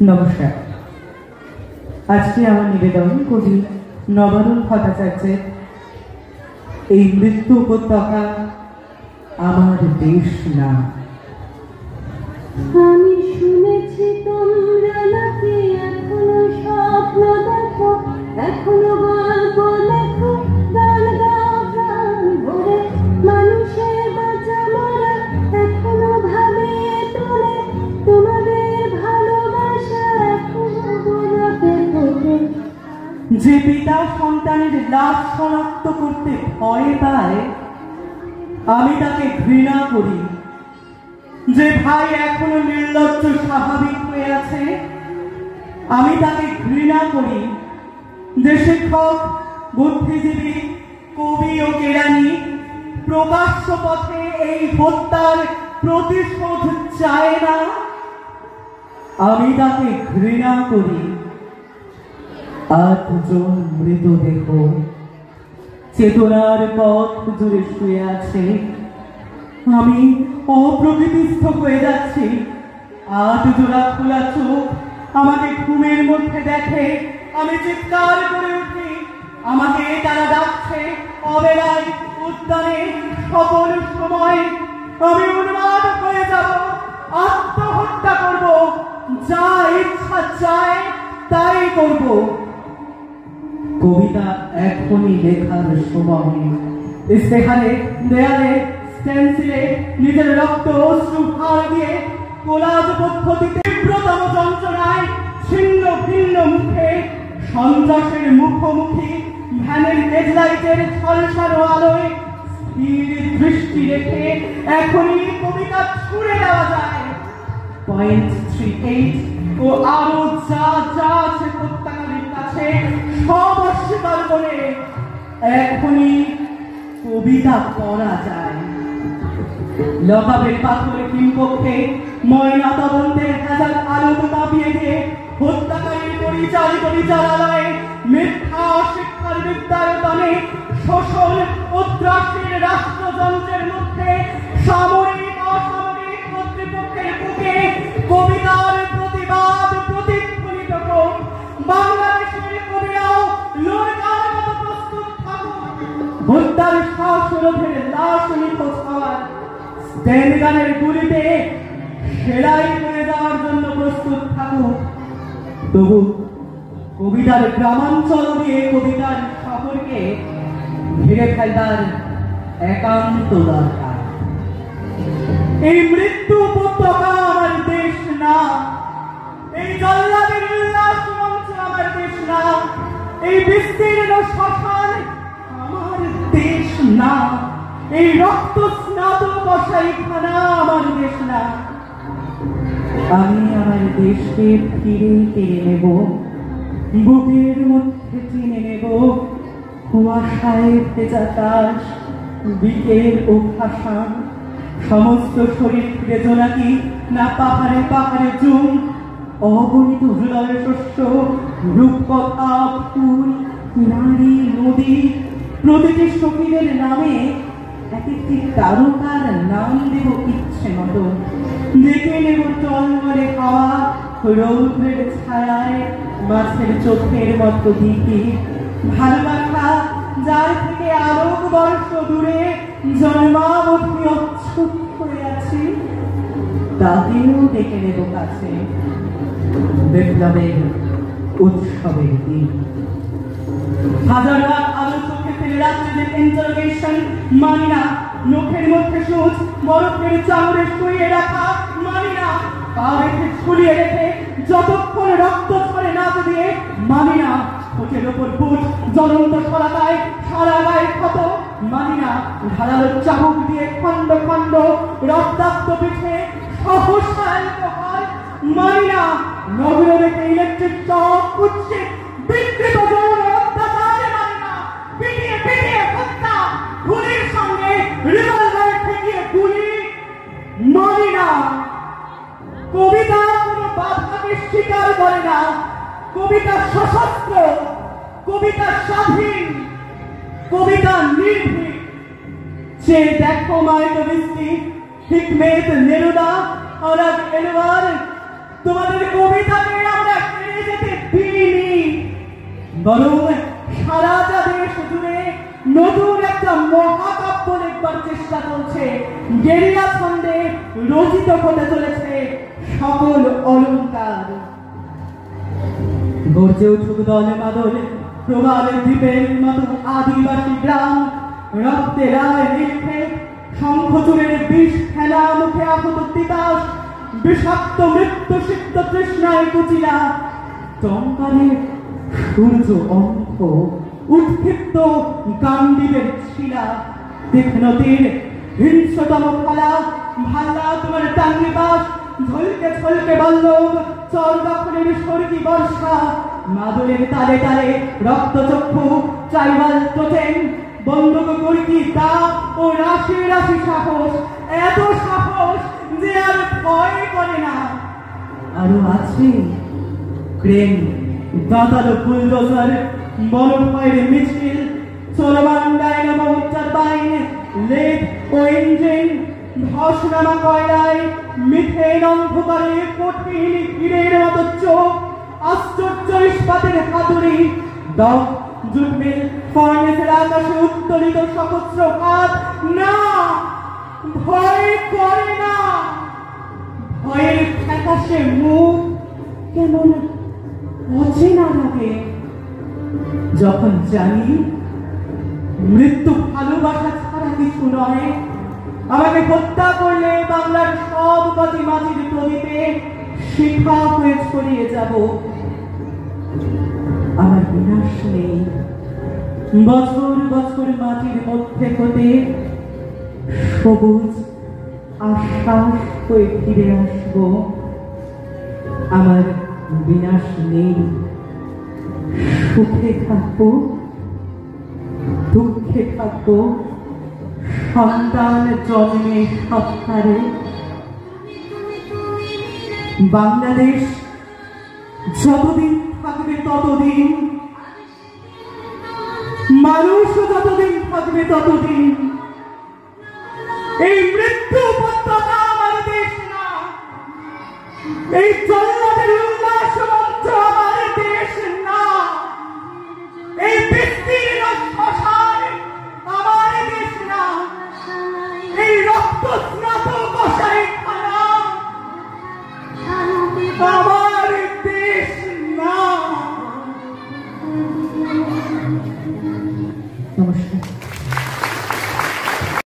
নমস্কার। আজকে আমার নিবেদন কবি নবারুণ ভট্টাচার্যের এই মৃত্যু উপত্যকা আমার দেশ না। আমি শুনেছি তোমরা নাকি এখনো স্বপ্ন দেখো, এখনো গল্প লেখো, গান গাও প্রাণ ভরে, মানুষের বাঁচা মরা এখনো ভাবিয়ে তোলে, তোমাদের ভালোবাসা এখনো বোঝাতে থাকে। যে পিতা সন্তানের লাশ শনাক্ত করতে ভয় পায় আমি তাকে ঘৃণা করি। যে ভাই এখনো নির্লজ্জ স্বাভাবিক হয়ে আছে আমি তাকে ঘৃণা করি। যে শিক্ষক, বুদ্ধিজীবী, কবি ও কেরানি প্রকাশ্য পথে এই হত্যার প্রতিশোধ চায় না আমি তাকে ঘৃণা করি। 8 জন মৃতদেহ চেতনার পথ জুড়ে শুয়ে আছে। আমি অপ্রকৃতিস্থ হয়ে যাচ্ছি। 8 জোড়া খোলা চোখ আমাকে ঘুমের মধ্যে দেখে। আমি চিৎকার করে উঠি। আমাকে তারা ডাকছে অবেলায়, উদ্যানে, সকল সময়। আমি উন্মাদ হয়ে যাব, আত্মহত্যা করব, যা ইচ্ছা চায় তাই করব। কবিতা এখনই লেখার সময়। ইস্তেহারে, দেয়ালে, স্টেন্সিলে নিজের রক্ত অশ্রু ভার দিয়ে কোলাজ পদ্ধতিতে তীব্রতম যন্ত্রণায় ছিন্ন ভিন্ন মুখে সন্ত্রাসের মুখোমুখি ভ্যানের হেডলাইটের ঝলসানো আলোয় স্থির দৃষ্টি রেখে এখনই কবিতা ছুড়ে দেওয়া যায়। 0.38 ও আরো যা যা আছে হত্যাকারীর কাছে সব অস্বীকার করে এখনই কবিতা করা যায়। লতাবের পাথরে কিংপক্ষে ময়না তদন্তের হাজার আলোক কাঁপিয়ে দিয়ে হত্যাকারীর পরিচালিত বিচারালয়ে মিথ্যা শিক্ষার বিদ্যায়তনে শোষণ ও ত্রাসের রাষ্ট্রযন্ত্রের মধ্যে সামরিক অসামরিক কর্তৃপক্ষের বুকে কবিতার প্রতিবাদ প্রতিফলিত হোক। বাংলাদেশের কবিরাও লোরকার মতো প্রস্তুত থাকুক হত্যার শ্বাসরোধের লাশ নিখোঁজ হওয়ার স্টেনগানের গুলিতে সেলাই করে যাওয়ার জন্য প্রস্তুত থাকুক। তবু কবিতার গ্রামাঞ্চল দিয়ে কবিতার শহরকে ঘিরে ফেলার একান্ত দরকার। এই মৃত্যু উপত্যকা আমার দেশ না। এই জল্লাদের উল্লাস মঞ্চ আমার দেশ না। এই বিস্তীর্ণ শ্মশান আমার দেশ না। এই রক্ত স্নাত কসাইখানা আমার দেশ না। আমি আমার দেশকে ফিরে টেনে নেব, বুকের মধ্যে টেনে নেব। কুয়াশায় ভেজা তাস, বিকেল ও ভাষণ, সমস্ত শরীর ফিরে জোনাকি না পাহাড়ে পাহাড়ে জুম, অগণিত হৃদয় শস্য, রূপকথা, ফুল, নারী, নদী, প্রতিটি শহীদের নামে এক একটি তারকার নাম দেব ইচ্ছে মতো। দেখে নেব টলমলে হাওয়া, রৌদ্রের ছায়ায় মাছের চোখের মতো দিকে। ভালোবাসা যার থেকে আলোক বর্ষ দূরে জন্মাবধি অচ্ছুত হয়ে আছে তাকেও ডেকে নেব কাছে। বিপ্লবের উৎসবের দিন হাজার রাত আলো চোখে ফেলে রাত্রিদের ইন্টারোগেশন মানি না। নখের মধ্যে সুচ বরফের চামড়ে শুয়ে রাখা মানি না। পা রেখে ঝুলিয়ে রেখে যতক্ষণ রক্ত ছড়ে নাচ দিয়ে মানি না। ঠোঁটের ওপর বুট জ্বলন্ত সরাতায় সারা গায়ে ক্ষত মানি না। ধারালো চাবুক দিয়ে খন্ড খন্ড রক্তাক্ত পিঠে সহসা অ্যালকোহল মানি না। নগর রেখে ইলেকট্রিক চক কুচ্ছে বিকৃত যৌন অত্যাচার মানি না। পিটিয়ে পিটিয়ে হত্যা, গুলির সঙ্গে রিভলভার ঠেকিয়ে গুলি মানি না। কবিতা কোনো বাধাকে স্বীকার করে না। কবিতা সশস্ত্র, কবিতা স্বাধীন, কবিতা নির্ভীক। সে দেখো মায়াকবিস্তি, হিকমেত, নেরুদা আর এলওয়ার তোমাদের কবিতাকে বরং সারাটা দেশ জুড়ে নতুন একটা মহাকাব্য লিখবার চেষ্টা চলছে। গেরিলা ছন্দে রচিত হতে চলেছে সকল অলঙ্কার। গর্জে উঠুক দলে মাদল প্রবাল দ্বীপের মতো আদিবাসী গ্রাম, রক্তে রায় লিখে শঙ্খচূড়ের বিষ খেলা মুখে আহত তিতাস, বিষাক্ত মৃত্যু সিক্ত তৃষ্ণায় কুচিলা, টঙ্কারে সূর্য অঙ্ক উৎক্ষিপ্ত গান্ডীবের শিলা, তীক্ষ্ণতীর হিংস্রতম ফলা ভাল্লা তোমার টাঙ্গিবাস, ঝলকে ছলকে বল্লভ চর দখলের স্বর্গী বর্ষা, মাদলের তালে তালে রক্তচক্ষু ট্রাইবাল টোটেম, বন্দুক কর্কি দা ও রাশি রাশি সাহস, এত সাহস যে আর ভয় করে না। আরো আছে ক্রেন, দাঁতালো বুলডোজার, বনফায়ের মিছিল, চলমান ডাইনামো টারবাইন, লেড ও ইঞ্জিন, ধসনামা কয়লায় মিথেন অন্ধকারে কঠিন হীরের মতো চোখ, আশ্চর্য ইস্পাতের হাতুড়ি, ডগ জুটমিল ফর্নেসের আকাশে উত্তোলিত সহস্র হাত। না, ভয় করে না। ভয়ের ফ্যাকাশে মুখ কেমন অচেনা লাগে যখন জানি মৃত্যু ভালোবাসা ছাড়া কিছু নয়। আমাকে হত্যা করলে বাংলার সব গতি মাটির প্রদীপে শিখা হয়ে ছড়িয়ে যাব। আমার বিনাশ নেই। বছর বছর মাটির মধ্যে হতে সবুজ আশ্বাস হয়ে ফিরে আসব। আমার বিনাশ নেই। সুখে থাকবো, দুঃখে থাকবো, সন্তান জন্মে সৎকারে। বাংলাদেশ যতদিন থাকবে ততদিন, মানুষ যতদিন থাকবে ততদিন। এই মৃত্যু উপত্যকা আমার দেশ না, এই জল্লাদের উল্লাস মঞ্চ আমার দেশ না, এই বিস্তীর্ণ শ্মশান আমার দেশ না, এই রক্তস্নাত